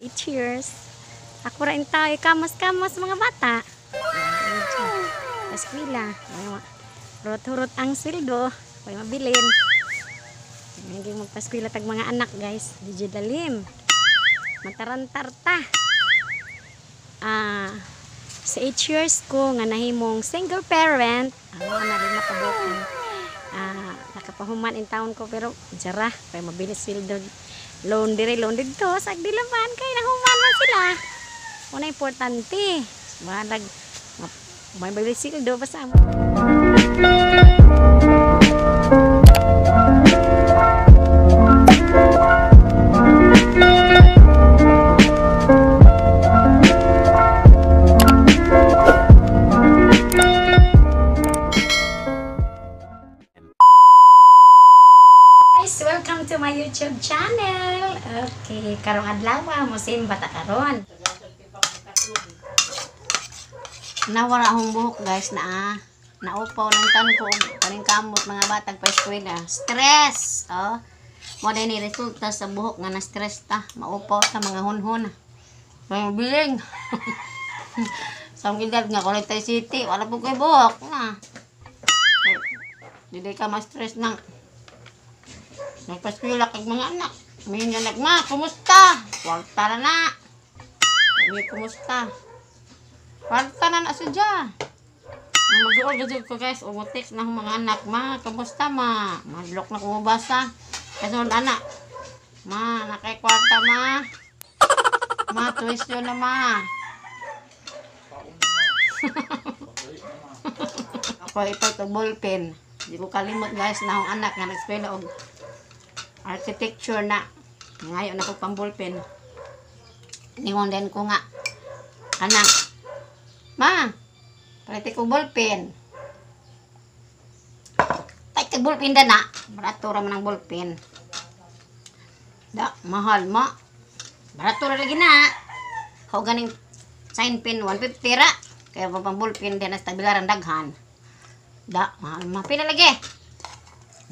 Cheers. Ako rin tayo, kamos-kamos mga bata. Eskwela. Rot-rot ang sweldo. May mabilin. Naging magpaskwela tag mga anak guys. Di dalim. Matarantarta. Sa 8 years ko nga nahimong single parent. Ano na rin makabukan. Nakapahuman in town ko pero jara. May mabilis sweldo. Loan dito. Sagdilaman kay nahuman man sila. Una importante. Malag. May mabilis sweldo. Basta welcome to my YouTube channel. Okay, karong adlaw mo simba ta karon. Nawala akong buhok guys na naupaw ng tan ko kaning kamot mga batang pa eskwela. Stress. Mo din ni resulta sa buhok nga na stress ta, maupaw ta mga hunhon. May biling. Sa edad nga Collector City, wala po kay buhok na. Dili ka ma-stress nang nagpaskwela kag mga anak. May anak ma, kumusta? Kwarta na. May kumusta? Kwarta na sadya. Mag-uol gud ko guys, umutext na mga anak ma, kumusta ma? Madlok na ko mabasa. Kasunod anak. Ma, nakay kwarta ma. Ma, tuwisyon na ma. Ako ito ballpen. Di ko kalimot guys na akong anak nga nag-eskwela og architecture na. Ngayon ako pang ballpen. Ningon din ko nga. Anak. Ma, paliti ko ballpen. Tay ka ballpen da na. Barato raman ang ballpen. Da, mahal ma. Barato ra lagi na. Ho ganing sign pen 150 ra. Kaya pang ballpen din as tabilaran daghan. Da, mahal ma. Pila lagi.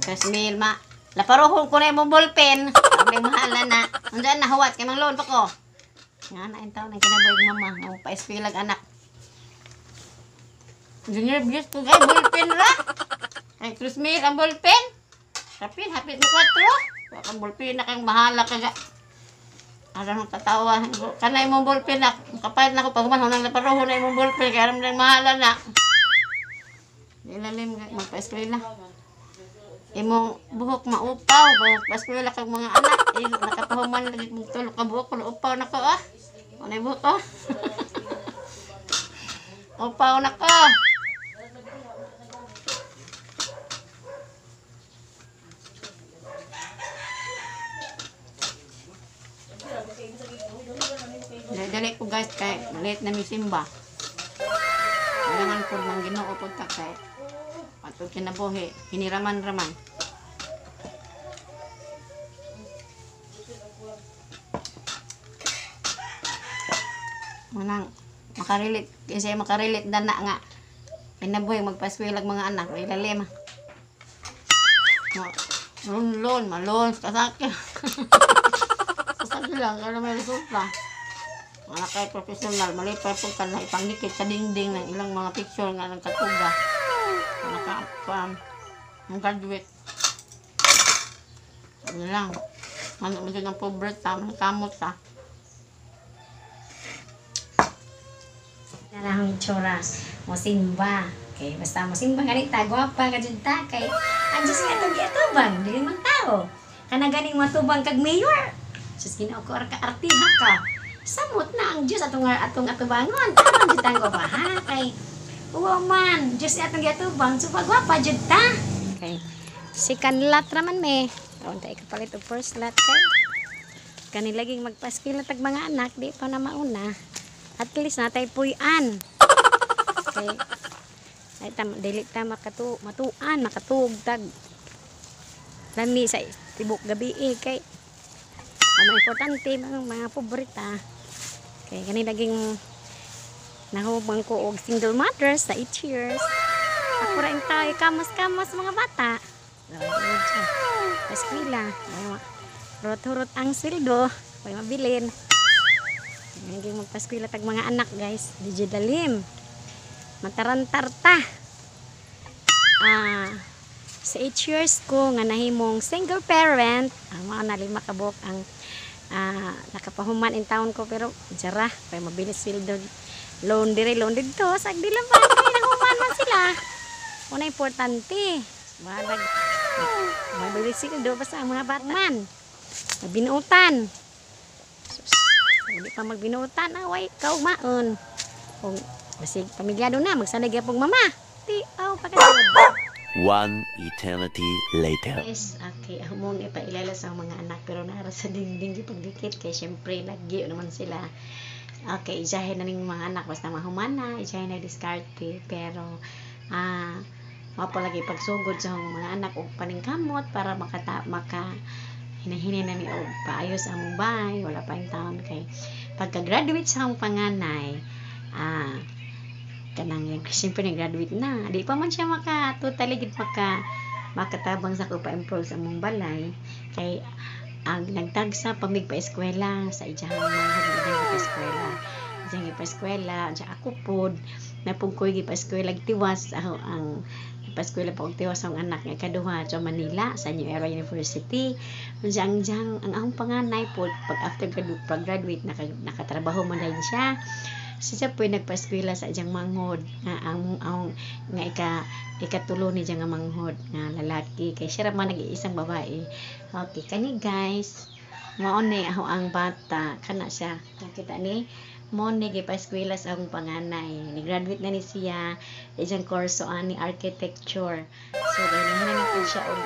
3,000 ma. Laparohon ko na yung ballpen. Ang mahala na. Andiyan na, huwat. Kaya mang loan pa ko. Nga na, yung taon ang kinaboy mama. Ang pa-espilag anak. Junior abuse ko guys. Ballpen ra. Ay, 3,000 ang ballpen. Hapit mo 4. Ang ballpen na kang mahala ka ga. Alam mo tatawa. Kanay mong ballpen na. Kapayat na ko pag man. Nang laparohon na yung ballpen. Kaya alam na mahala na. Ilalim guys. Magpa-espilag. Imong buhok maupaw, paskwela kag mga anak, nakapahuman lagi mong tulok ka buhok, upaw na ko Unay buhok upaw na ko. Dali ko guys kay late na mi simba. Kailangan po mang Ginoo po ta kay ato kinabuhi, hiniraman-raman. Manang makarilit, kasi makarilit na nga kinabuhi magpaswilag mga anak, ilalim. Lon, malon, kasakit. Kasakit lang, kaya may resulta. Mga kay professional, malipay po ka na ipangdikit sa dingding ng ilang mga picture nga ng katuga. Ang graduate. Ano lang. Ano mo ng pobre ang kamot narahong itsura mo simba. Okay, basta mo simba ganita, gwapa ka dyan ta. Kay, anjus nga itong giatubang, dili man tao. Kana ganing matubang kag mayor. Diyos ginoo ko artiha ka. Samot na ang Diyos atong atubangon. Tama dyan tang gwapa ha. Kay, man, Diyos atong giatubang, super gwapa dyan ta. Okay, second lot raman me. Taon tayo kapalit o first lot kay. Kanilaging magpaskila tag mga anak, di pa na mauna. At least natay puyan. Okay. Ay dili ta matuan, makatugtag. Lami sa tibok gabi kay ang importante mga pobreta. Okay, kanilaging nahubang ko og single mother sa 8 years. Ako rin tayo, kamos-kamos mga bata. Eskwela. Rot-rot ang sweldo. May mabilin. Naging magpaskwela tag mga anak guys. DJ Dalim. Matarantar ta. Sa 8 years ko nga nahimong single parent, mga na 5 kabuk ang nakapahuman in town ko, pero jara kay mabilis sweldo loan dito sag dila pa nahuman man sila. Una importante balag mabilis sweldo basta ang mga bata man binuutan. Hindi pa magbinuutan away kaumaon. Kung basig pamilyado na magsanay gyapon mama. Ti pagkasud. One eternity later. Yes, okay. Humong ipailala sa mga anak pero nara sa dingding pagdikit kay syempre lagi naman sila. Okay, ijahin na ning mga anak basta mahumana, ijahin na diskarte pero mapalagi pagsugod sa mga anak og paningkamot para maka hinahinay na ni og paayos ang bahay, wala pa yung taon kay pagka-graduate sa akong panganay, kanang yung siyempre nag-graduate na di pa man siya totally gid makatabang sa ko pa-improve sa mong balay kay ang nagtagsa pamig pa eskwela sa ijahang mga ijahang pa eskwela sa ako pod na pugkoy gi pa eskwela tiwas ang paskwela pa og tiwas ang anak nga kaduha sa Manila sa New Era University ang akong panganay pod pag after graduate nakatrabaho man din siya. Siya po nagpaskwela sa iyang manghod nga nga ikatulo ni nga manghod nga lalaki kay siya man nag-iisang babae. Okay kani guys mao ni ang bata kana siya nakita ni mo ni gipaskwela sa akong panganay ni graduate na ni siya iyang kurso ani architecture so ganahan na po siya og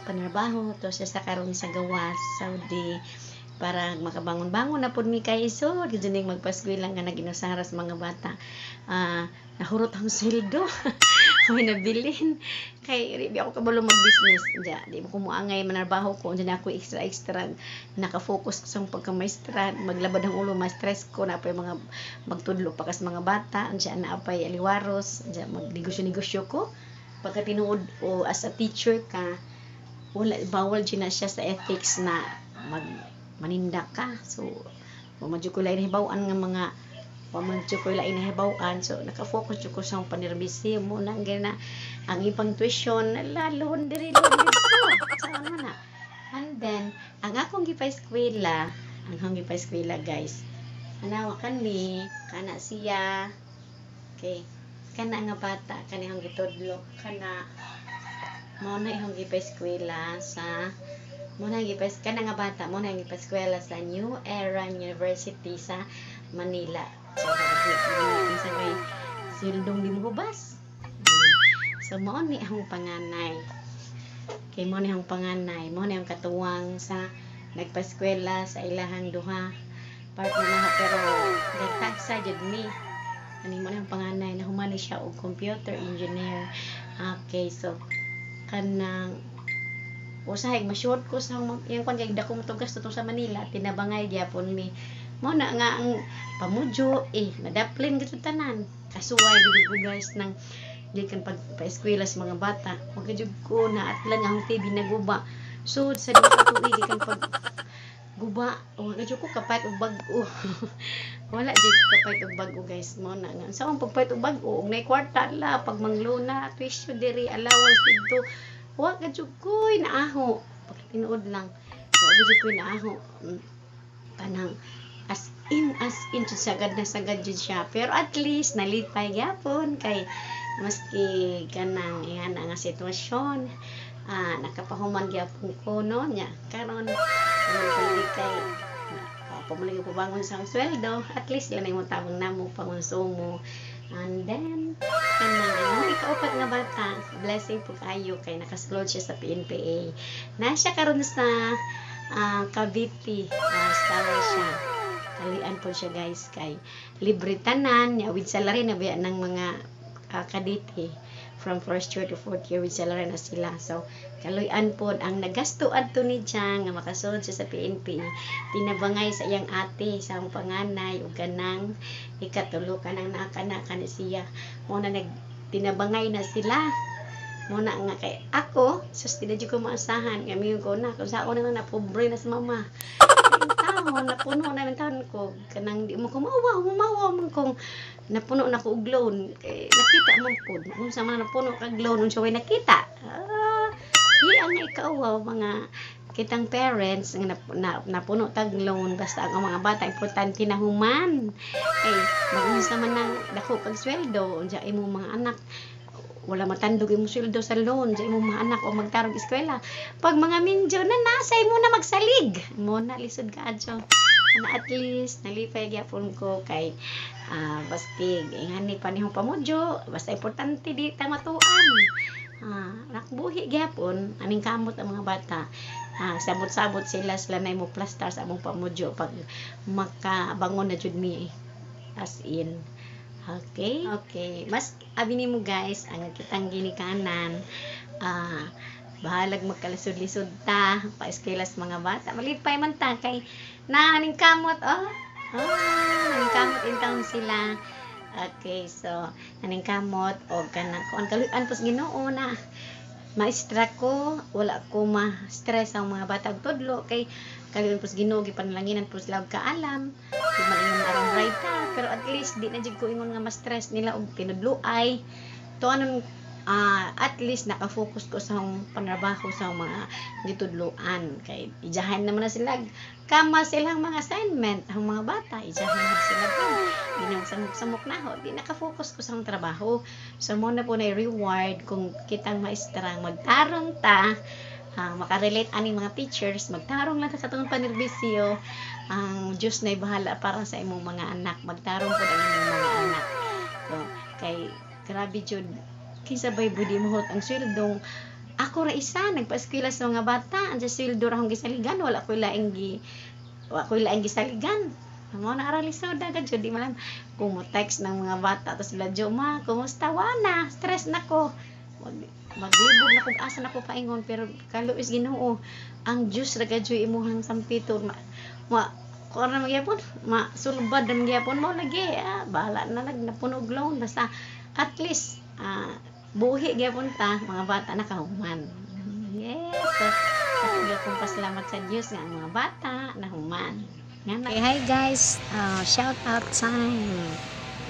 panarbaho to siya sa karon sa gawas Saudi para makabangon-bangon na pod mi kay isod gining magpaskwela nga naginusara sa mga bata. Nahurot ang sweldo may nabilin kay di ako kabalo mag-business di mo ko moangay manarbaho ko unya ako extra nakafocus ko sa pagka-maestra maglabad ang ulo ma-stress ko na pay mga magtudlo pa kas mga bata unya na apay aliwaros unya magnegosyo ko pagka tinuod o as a teacher ka wala bawal na siya sa ethics na manindak ka so mamadyo ko lain hibaw-an nga mga pamadyo ko lain hibaw-an so nakafocus ko sa panirbisi mo nang gina ang ipang tuition lalon diri so ano na and then ang akong gipaskwela guys anawa kani kana siya okay kana nga bata kani ang gitudlo kana mo na ihong gipaskwela sa kana nga bata mo na gipaskwela sa New Era University sa Manila. So may sildong limubas. So mo ni ang panganay. Kay mo ni ang panganay, mo ni ang katuwang sa nagpaskwela sa ilahang duha. Part na pero nagtagsa jud mi. Ani mo ni ang panganay na humani siya og computer engineer. Okay, so kanang usahay ma-short ko sa yung kung kay dako mo tugas to sa Manila tinabangay gyapon mi mo na nga ang pamudyo nadaplin gito tanan kasuway gid ko guys nang gikan pagpa-eskwela sa mga bata magajud ko na atlan ang TV naguba so sa duha ka tuig gikan pag guba magajud ko kapait og bag-o wala jud kapait og bag-o guys mo na nga sa akong pagpait og bag-o og nay kwarta la pag mangluna tuition diri allowance dito wa gadyo koy naaho pagtinuod lang wa gadyo koy naaho kanang as in sagad na sagad jud siya pero at least nalipay gyapon kay maski kanang iyan nga sitwasyon nakapahuman gyapon ko no nya karon pwede kay pamulay ko bangon sa sweldo at least lang mo tabang namo pangonsumo. And then, kanang ikaupat nga bata, blessing po kayo kay nakaslod siya sa PNPA. Na siya karon sa Cavite, scholar siya. Kalian po siya guys kay libre tanan, with salary na biya ng mga kadite. From first year to fourth year with salary na sila. So, kaluyan po ang nagasto adto ni Jang nga makasulod siya sa PNP. Tinabangay sa iyang ate sa panganay ug kanang ikatulo kanang naakanak ni siya. Mo na tinabangay na sila. Mo na nga kay ako, sus di ko maasahan kami ko na kung saan na pobre na sa mama. napuno na yung taon ko. Kanang di mo humawa man kong napuno na ko og loan. Kay nakita man po. Kung sa mga napuno kag loan, siya way nakita. Di ang ikaw, mga kitang parents napuno tag loan basta ang mga bata importante na human kay mag-unsa man nang dako kag sweldo unsa imo mga anak wala matandog imo sweldo sa loan sa imo mga anak o magtarong eskwela pag mga minjo na nasay mo na magsalig mo na lisod ka adto na at least nalipay gyapon ko kay bastig ingani panihong pamudyo basta importante di ta matuan nakbuhi gyapon aning kamot ang mga bata sabot-sabot sila na mo plaster sa among pamudyo pag makabangon na jud mi as in okay mas abi nimo guys ang kitang ginikanan bahalag magkalisod-lisod ta pa-eskelas mga bata malipay man ta kay naning kamot naning kamot intawon sila. Okay, so naning kamot o kana kuan kaluan pos Ginoo na maestra ko wala ko ma-stress ang mga bata og tudlo kay kaluan pos Ginoo gipanlanginan pos sila og kaalam di man ingon aron right pero at least di na jud ko ingon nga ma-stress nila og tinudloay to anon at least nakafocus ko sa panrabaho sa mga gitudloan kay ijahan naman na sila kama silang mga assignment ang mga bata ijahan na sila po ginang samok na ho di nakafocus ko sa trabaho so mo na po na reward kung kitang maestra magtarong ta makarelate ani mga teachers magtarong lang ta sa tong panirbisyo ang Diyos na'y bahala para sa imong mga anak magtarong po ang imong mga anak so kay grabe jud kisabay budi mohot ang sweldong ako ra isa nagpa-eskwela sa mga bata ang sweldo ra hong gisaligan wala ko laing gisaligan mo na arali sa dagat jud di man kung mo text ng mga bata tapos bladyo ma kumusta wana stress nako maglibog na kung asa nako paingon pero kaluis Ginoo ang Dios ra gadyo imuhang sampito kung na magyapon sulbad na magyapon mo lagi bahala na napunog loan basta at least buhi gyapon ta mga bata nakahuman yes so kung pasalamat sa Dios nga ang mga bata nahuman okay, hi guys shout out time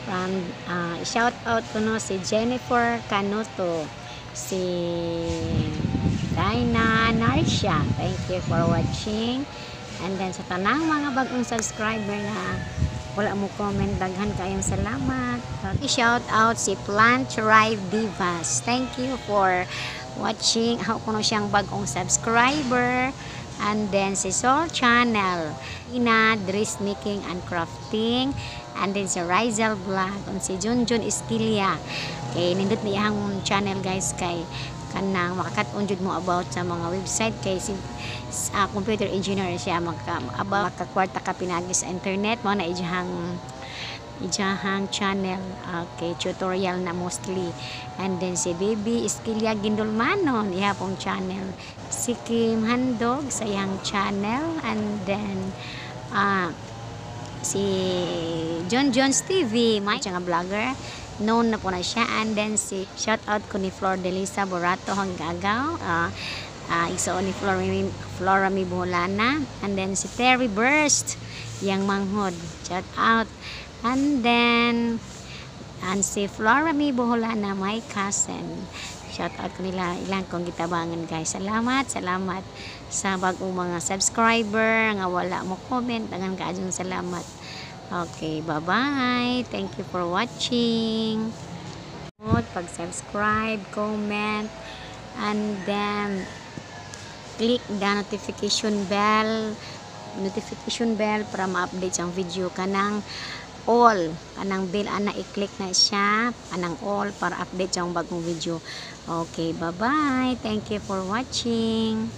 from shout out ko no si Jennifer Canuto si Dina Narsha thank you for watching and then sa tanang mga bagong subscriber na wala mo comment daghan kayong salamat shout out si Plant Thrive Divas thank you for watching ako kuno siyang bagong subscriber and then si Soul Channel Ina Dressmaking and Crafting and then si Rizal Vlog and si Junjun Esquilia kay nindot na iyang channel guys kay kanang makakat-on jud mo about sa mga website kay si computer engineer siya makakwarta ka pinagi sa internet mo na ijahang channel okay tutorial na mostly and then si Baby Esquilia Gindulmanon ihapong channel si Kim Handog sa iyang channel and then si John Jones TV may nga vlogger known na po na siya and then si shout out ko ni Flor Delisa Borato Hanggagaw igsoon ni Flora Mi Buholana and then si Terry Burst yang manghod shout out and then si Flora Mi Buholana my cousin shout out ko nila ilang kong gitabangan guys salamat sa bagong mga subscriber nga wala mo comment dangan kaadtong salamat. Okay, bye-bye. Thank you for watching. Pag-subscribe, comment, and then click the notification bell para ma-update ang video kanang all. Kanang bell ana i-click na siya, kanang all para update ang bagong video. Okay, bye-bye. Thank you for watching.